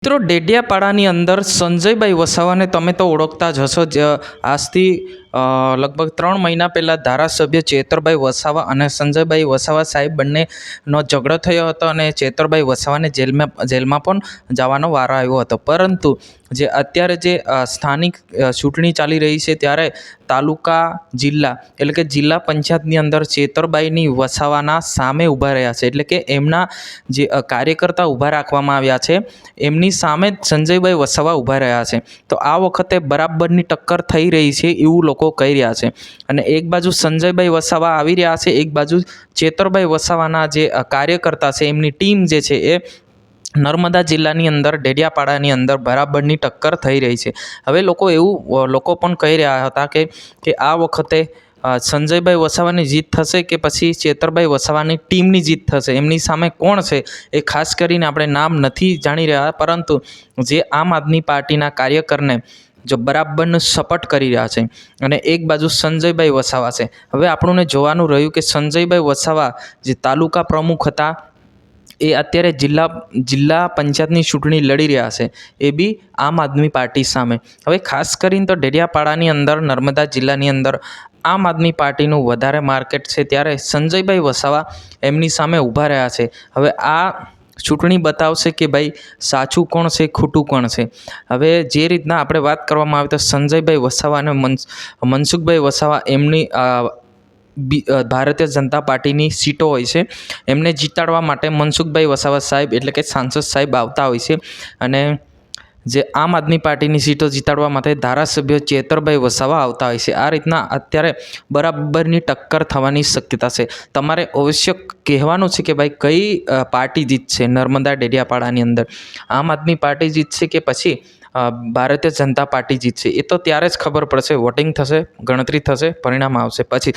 મિત્રો ડેડિયાપાડાની અંદર સંજયભાઈ વસાવાને તમે તો ઓળખતા જ હશો. આજથી લગભગ 3 મહિના પહેલાં ધારાસભ્ય ચેતરભાઈ વસાવા અને સંજયભાઈ વસાવા સાહેબ બંનેનો ઝઘડો થયો હતો અને ચેતરભાઈ વસાવાને જેલમાં પણ જવાનો વારો આવ્યો હતો. પરંતુ અત્યારે જે સ્થાનિક ચૂંટણી ચાલી રહી છે ત્યારે તાલુકા જિલ્લા એટલે કે જિલ્લા પંચાયતની અંદર ચેતરભાઈની વસાવાના સામે ઊભા રહ્યા છે. એટલે કે એમના જે કાર્યકર્તા ઊભા રાખવામાં આવ્યા છે એમની સામે જ સંજયભાઈ વસાવા ઊભા રહ્યા છે. તો આ વખતે બરાબરની ટક્કર થઈ રહી છે એવું લોકો કહી રહ્યા છે. અને એક બાજુ સંજયભાઈ વસાવા આવી રહ્યા છે, એક બાજુ ચેતરભાઈ વસાવાના જે કાર્યકર્તા છે એમની ટીમ જે છે એ નર્મદા જિલ્લાની અંદર ડેડિયાપાડાની અંદર બરાબરની ટક્કર થઈ રહી છે. હવે લોકો પણ કહી રહ્યા હતા કે આ વખતે સંજયભાઈ વસાવાની જીત થશે કે પછી ચેતરભાઈ વસાવાની ટીમની જીત થશે. એમની સામે કોણ છે એ ખાસ કરીને આપણે નામ નથી જાણી રહ્યા, પરંતુ જે આમ આદમી પાર્ટીના કાર્યકરને જો બરાબરનો સપોર્ટ કરી રહ્યા છે અને એક બાજુ સંજયભાઈ વસાવા છે. હવે આપણને જોવાનું રહ્યું કે સંજયભાઈ વસાવા જે તાલુકા પ્રમુખ હતા એ અત્યારે જિલ્લા પંચાયતની ચૂંટણી લડી રહ્યા છે, એ બી આમ આદમી પાર્ટી સામે. હવે ખાસ કરીને તો ડેડિયાપાડાની અંદર નર્મદા જિલ્લાની અંદર આમ આદમી પાર્ટીનું વધારે માર્કેટ છે, ત્યારે સંજયભાઈ વસાવા એમની સામે ઊભા રહ્યા છે. હવે આ ચૂંટણી બતાવશે કે ભાઈ સાચું કોણ છે, ખોટું કોણ છે. હવે જે રીતના આપણે વાત કરવામાં આવે તો સંજયભાઈ વસાવા અને મનસુખભાઈ વસાવા એમની ભારતીય જનતા પાર્ટીની સીટો હોય છે, એમને જીતાડવા માટે મનસુખભાઈ વસાવા સાહેબ એટલે કે સાંસદ સાહેબ આવતા હોય છે. અને જે આમ આદમી પાર્ટીની સીટો જીતાડવા માટે ધારાસભ્ય ચેતરભાઈ વસાવા આવતા હોય છે. આ રીતના અત્યારે બરાબરની ટક્કર થવાની શક્યતા છે. તમારે અવશ્ય કહેવાનું છે કે ભાઈ કઈ પાર્ટી જીતશે નર્મદા ડેડિયાપાડાની અંદર, આમ આદમી પાર્ટી જીતશે કે પછી ભારતીય જનતા પાર્ટી જીતશે. એ તો ત્યારે જ ખબર પડશે, વોટિંગ થશે, ગણતરી થશે, પરિણામ આવશે પછી.